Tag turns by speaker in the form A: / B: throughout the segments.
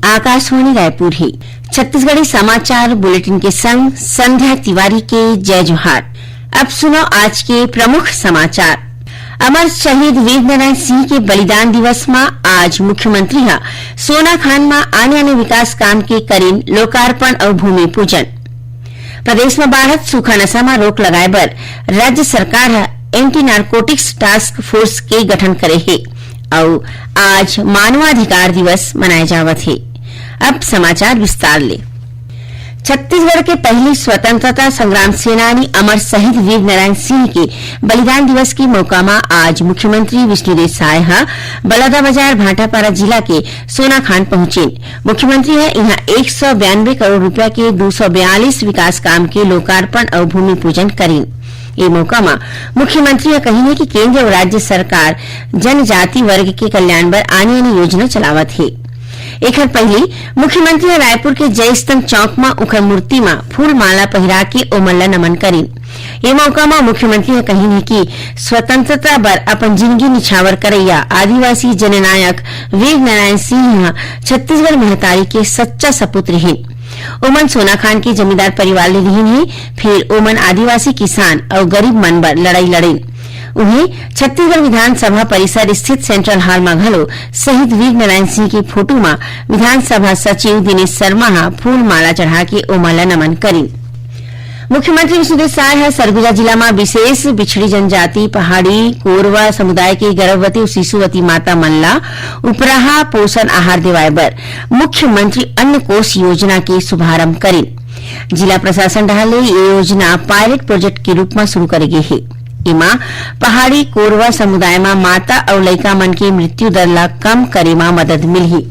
A: आकाशवाणी रायपुर है। छत्तीसगढ़ी समाचार बुलेटिन के संग संध्या तिवारी के जय जोहार। अब सुनो आज के प्रमुख समाचार। अमर शहीद वीरनारायण सिंह के बलिदान दिवस में आज मुख्यमंत्री सोनाखान में आने विकास काम के करीन लोकार्पण और भूमि पूजन। प्रदेश में बाढ़त सूखा नशा में रोक लगाए बर राज्य सरकार एंटी नारकोटिक्स टास्क फोर्स के गठन करे है और आज मानवाधिकार दिवस मनाया जावत है। अब समाचार विस्तार ले। छत्तीसगढ़ के पहली स्वतंत्रता संग्राम सेनानी अमर शहीद वीरनारायण सिंह के बलिदान दिवस के मौका में आज मुख्यमंत्री विष्णुदेव साय बलौदाबाजार भाटापारा जिला के सोनाखान पहुंचे। मुख्यमंत्री यहाँ 192 करोड़ रुपया के 242 विकास काम के लोकार्पण और भूमि पूजन करें। ये मौका में मुख्यमंत्री कही कि केंद्र और राज्य सरकार जनजाति वर्ग के कल्याण बर आने योजना चलावत है। एक पहले मुख्यमंत्री रायपुर के जय स्तंभ चौक में उखर मूर्ति में फूल माला पहिरा के ओमन नमन करें। ये मौका में मुख्यमंत्री कही कि स्वतंत्रता बर अपन जिंदगी निछावर करैया आदिवासी जननायक वीरनारायण सिंह छत्तीसगढ़ महतारी के सच्चा सपुत्र है। ओमन सोनाखान के जमींदार परिवार ले रही है, फिर ओमन आदिवासी किसान और गरीब मन बर लड़ाई लड़े। उन्हें छत्तीसगढ़ विधानसभा परिसर स्थित सेंट्रल हॉल में घलो शहीद वीरनारायण सिंह की फोटो में विधानसभा सचिव दिनेश शर्मा फूल माला चढ़ा के ओमन नमन करी। मुख्यमंत्री विष्णुदेव साय सरगुजा जिला में विशेष बिछड़ी जनजाति पहाड़ी कोरवा समुदाय के गर्भवती शिशुवती माता मनला उपराहा पोषण आहार दिवाए बर मुख्यमंत्री अन्न कोष योजना के शुभारंभ करें। जिला प्रशासन डहाले ये योजना पायलट प्रोजेक्ट के रूप में शुरू करेगी है। इमा पहाड़ी कोरवा समुदाय में माता और लड़का मन की मृत्यु दर ला कम करे में मदद मिली।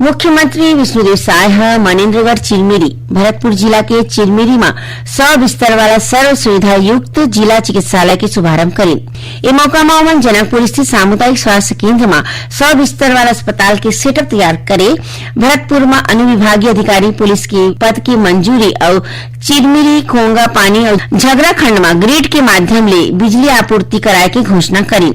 A: मुख्यमंत्री विष्णुदेव साय मनेन्द्रगढ़ चिरमिरी भरतपुर जिला के चिरमिरी में 100 बिस्तर वाला सर्व सुविधा युक्त जिला चिकित्सालय के शुभारंभ करें। ये मौका में उमन जनकपुर स्थित सामुदायिक स्वास्थ्य केंद्र में 100 बिस्तर वाला अस्पताल के सेटअप तैयार करे। भरतपुर में अनुविभागीय अधिकारी पुलिस के पद की मंजूरी और चिरमिरी खोंगा पानी और झगड़ा खंड में ग्रिड के माध्यम ले बिजली आपूर्ति कराए की घोषणा करी।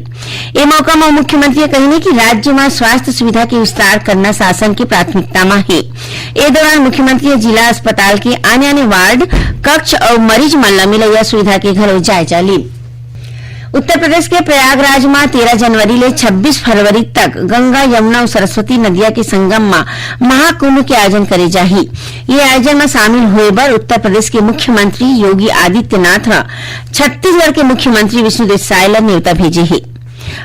A: ये मौका में मुख्यमंत्री कही कि राज्य में स्वास्थ्य सुविधा के विस्तार करना शासन की प्राथमिकता में है। इस दौरान मुख्यमंत्री जिला अस्पताल के आने वार्ड कक्ष और मरीज मन ला मिलैया सुविधा के घरों जायजा ली। उत्तर प्रदेश के प्रयागराज में 13 जनवरी ले 26 फरवरी तक गंगा यमुना और सरस्वती नदिया के संगम में महाकुंभ के आयोजन करे जाही। ये आयोजन में शामिल हुए बर उत्तर प्रदेश के मुख्यमंत्री योगी आदित्यनाथ छत्तीसगढ़ के मुख्यमंत्री विष्णुदेव साय ला न्योता भेजे है।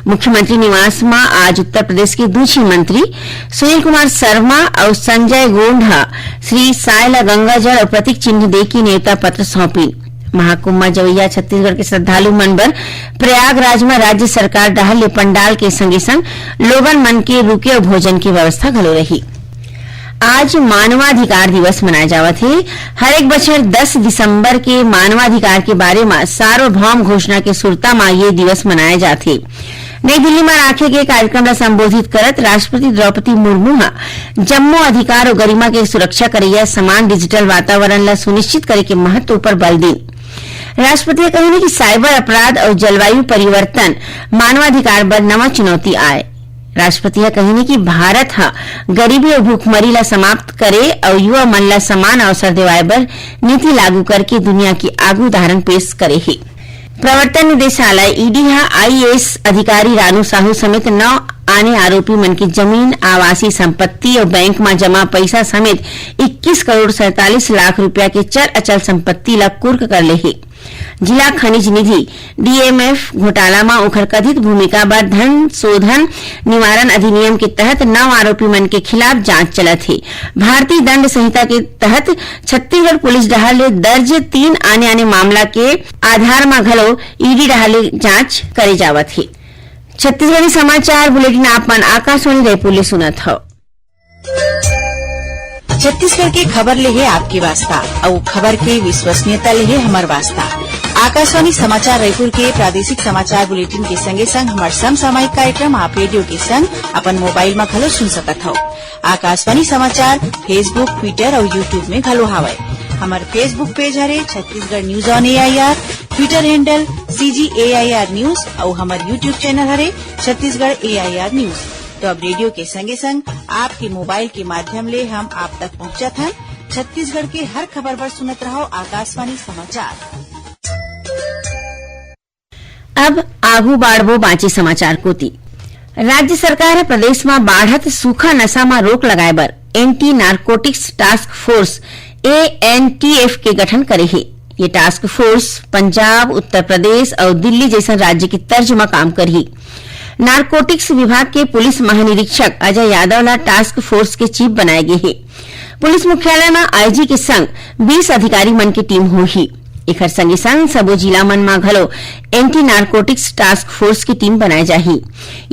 A: मुख्यमंत्री निवास में आज उत्तर प्रदेश के दूसरी मंत्री सुनील कुमार शर्मा और संजय गोंढा श्री साय ला गंगा जल और प्रतीक चिन्ह दे की न्योता पत्र सौंपी। महाकुंभ में जवैया छत्तीसगढ़ के श्रद्धालु मन बर प्रयागराज में राज्य सरकार डहल पंडाल के संगे संग लोगन मन के रुके और भोजन की व्यवस्था घलो रही। आज मानवाधिकार दिवस मनाया जावत है। हर एक बछर 10 दिसंबर के मानवाधिकार के बारे में सार्वभौम घोषणा के सुरता में ये दिवस मनाया जाते। नई दिल्ली में राखे गए कार्यक्रम ला संबोधित करत राष्ट्रपति द्रौपदी मुर्मू जम्मू अधिकार और गरिमा के सुरक्षा करैया समान डिजिटल वातावरण ला सुनिश्चित करे के महत्व पर बल दी। राष्ट्रपति कही कि साइबर अपराध और जलवायु परिवर्तन मानवाधिकार बर नवा चुनौती आए। राष्ट्रपति कही कि भारत गरीबी और भूखमरी ला समाप्त करे और युवा मन ला समान अवसर दिवाए बर नीति लागू करके दुनिया की आगू उदाहरण पेश करे है। प्रवर्तन निदेशालय ईडी आईएएस अधिकारी रानू साहू समेत 9 आने आरोपी मन की जमीन आवासीय संपत्ति और बैंक में जमा पैसा समेत 21 करोड़ 47 लाख रुपया के चर अचल संपत्ति ला कुर्क कर ले है। जिला खनिज निधि डीएमएफ घोटाला में उखर कथित भूमिका बर धन शोधन निवारण अधिनियम के तहत 9 आरोपी मन के खिलाफ जांच चलत है। भारतीय दंड संहिता के तहत छत्तीसगढ़ पुलिस डहाले दर्ज 3 आने मामला के आधार में घलो ईडी डहाले जांच करे जावत है। छत्तीसगढ़ी समाचार बुलेटिन आप मन आकाशवाणी रायपुर ले सुनत हो।
B: छत्तीसगढ़ के खबर ले है आपके वास्ता और खबर के विश्वसनीयता ले है हमार वास्ता। आकाशवाणी समाचार रायपुर के प्रादेशिक समाचार बुलेटिन के संगे संग हमार समसामयिक कार्यक्रम आप रेडियो के संग अपन मोबाइल में घलो सुन सकत हो। आकाशवाणी समाचार फेसबुक ट्विटर और यूट्यूब में घलो हावय। हमार फेसबुक पेज हरे Chhattisgarh news on AIR, Twitter handle CGAIR news और हमार यूट्यूब चैनल हरे छत्तीसगढ़ AIR न्यूज। तो अब रेडियो के संगे संग आपके मोबाइल के माध्यम ले हम आप तक पहुंचत हन। छत्तीसगढ़ के हर खबर पर सुनत रहो आकाशवाणी समाचार।
A: अब आगू बाढ़बो बाँचे समाचार कोती। राज्य सरकार प्रदेश में बाढ़त सूखा नशा में रोक लगाए बर anti narcotics task force ANTF के गठन करे है। ये टास्क फोर्स पंजाब, उत्तर प्रदेश और दिल्ली जैसा राज्य की तर्ज में काम करी। नारकोटिक्स विभाग के पुलिस महानिरीक्षक अजय यादव ला टास्क फोर्स के चीफ बनाए गए हैं। पुलिस मुख्यालय में आईजी के संग 20 अधिकारी मन की टीम होही। एकर संगे संग सबो जिला मन में घलो एंटी नारकोटिक्स टास्क फोर्स की टीम बनाए जाही।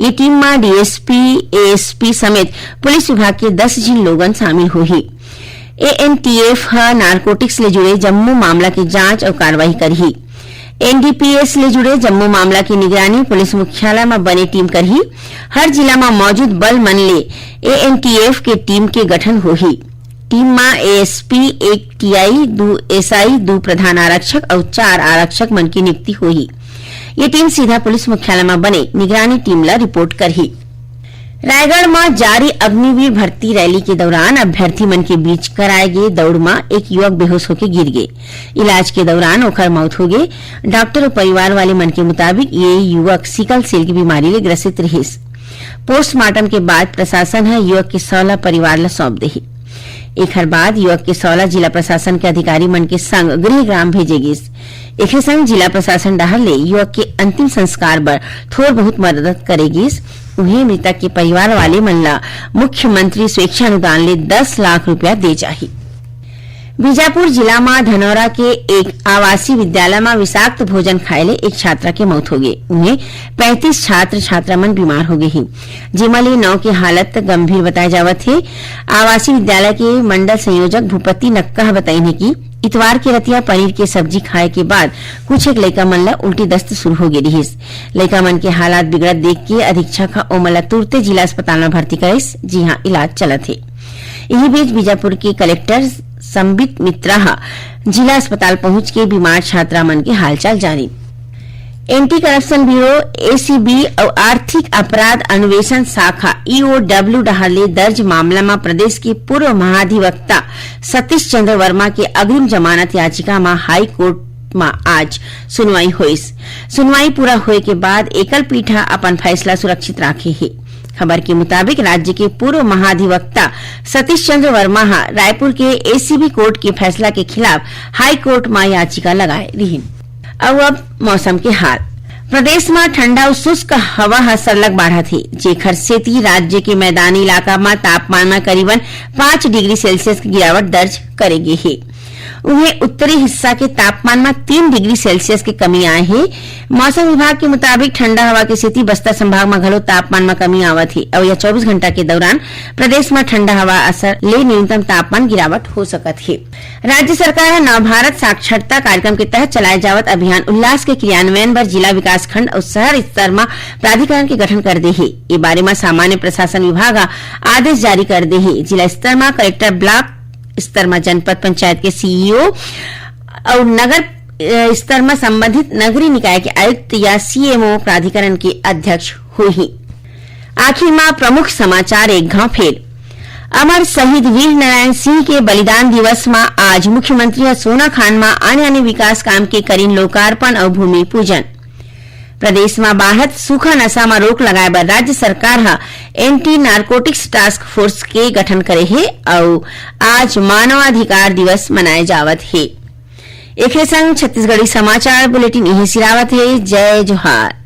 A: ये टीम में डीएसपी, एएसपी समेत पुलिस विभाग के 10 जिन लोगन शामिल होही। ANTF नारकोटिक्स ले जुड़े जम्मू मामला की जांच और कार्रवाई करही। NDPS ले जुड़े जम्मू मामला की निगरानी पुलिस मुख्यालय में बने टीम करही। हर जिला में मौजूद बल मन ले ANTF के टीम के गठन होही। टीम में ASP, 1 TI, 2 SI, 2 प्रधान आरक्षक और 4 आरक्षक मन की नियुक्ति हुई। ये टीम सीधा पुलिस मुख्यालय में बने निगरानी टीम ला रिपोर्ट करही। रायगढ़ में जारी अग्निवीर भर्ती रैली के दौरान अभ्यर्थी मन के बीच कराए गए दौड़ में एक युवक बेहोश होकर गिर गए। इलाज के दौरान ओकर मौत हो गई। डॉक्टर और परिवार वाले मन के मुताबिक ये युवक सिकल सेल की बीमारी ले ग्रसित रहिस। पोस्टमार्टम के बाद प्रशासन है युवक के 16 परिवार ला सौंप देही। एक बाद युवक के 16 जिला प्रशासन के अधिकारी मन के संग गृह ग्राम भेजे गए। एक संग जिला प्रशासन डहर ले युवक के अंतिम संस्कार बर थोड़ बहुत मदद करेगी। उन्हें मृतक के परिवार वाले मन ला मुख्यमंत्री स्वेच्छा अनुदान ले 10 लाख रुपया दे जाही। बीजापुर जिला में धनौरा के एक आवासीय विद्यालय में विषाक्त भोजन खाए ले एक छात्रा की मौत हो गई। उन्हें 35 छात्र छात्रा मन बीमार हो गए हैं, जिमले 9 की हालत गंभीर बताए जावत है। आवासीय विद्यालय के मंडल संयोजक भूपति नक्का बताई कि इतवार के रतिया पनीर के सब्जी खाए के बाद कुछ एक लड़का मन ला उल्टी दस्त शुरू हो गई। लड़का मन के हालात बिगड़त देख के अधीक्षक ओमला तुरते जिला अस्पताल में भर्ती कराइस, जी हाँ इलाज चलत है। यही बीच बीजापुर के कलेक्टर संबित मित्रा जिला अस्पताल पहुंच के बीमार छात्रा मन के हालचाल जानी। एंटी करप्शन ब्यूरो ACB और आर्थिक अपराध अन्वेषण शाखा EOW डहाले दर्ज मामला में प्रदेश के पूर्व महाधिवक्ता सतीश चंद्र वर्मा के अग्रिम जमानत याचिका में हाई कोर्ट में आज सुनवाई हुई। सुनवाई पूरा होए के बाद एकल पीठा अपन फैसला सुरक्षित राखे है। खबर के मुताबिक राज्य के पूर्व महाधिवक्ता सतीश चंद्र वर्मा रायपुर के ACB कोर्ट के फैसला के खिलाफ हाई कोर्ट में याचिका लगाए रही। अब मौसम के हाल। प्रदेश में ठंडा और शुष्क हवा सरलग बढ़त है, जेखर सेती राज्य के मैदानी इलाका में तापमान में करीबन 5 डिग्री सेल्सियस की गिरावट दर्ज करेगी है। उन्हें उत्तरी हिस्सा के तापमान में 3 डिग्री सेल्सियस की कमी आए है। मौसम विभाग के मुताबिक ठंडा हवा के सेती बस्तर संभाग में घलो तापमान में कमी आवत है और यह 24 घंटा के दौरान प्रदेश में ठंडा हवा असर ले न्यूनतम तापमान गिरावट हो सकत है। राज्य सरकार नवभारत साक्षरता कार्यक्रम के तहत चलाए जावत अभियान उल्लास के क्रियान्वयन पर जिला विकास खंड और शहर स्तर में प्राधिकरण के गठन कर दे है। ये बारे में सामान्य प्रशासन विभाग आदेश जारी कर दे है। जिला स्तर में कलेक्टर, ब्लॉक स्तर में जनपद पंचायत के CEO और नगर स्तर में संबंधित नगरीय निकाय के आयुक्त या CMO प्राधिकरण के अध्यक्ष हुई। आखिर में प्रमुख समाचार एक घाव फेर। अमर शहीद वीर नारायण सिंह के बलिदान दिवस में आज मुख्यमंत्री सोना खान में आने विकास काम के करीन लोकार्पण और भूमि पूजन। प्रदेश में बाढ़त सूखा नशा में रोक लगाए बर राज्य सरकार एंटी नारकोटिक्स टास्क फोर्स के गठन करे है और आज मानवाधिकार दिवस मनाए जावत है। एक संग छत्तीसगढ़ी समाचार बुलेटिन यही सिरावत है। जय जोहार।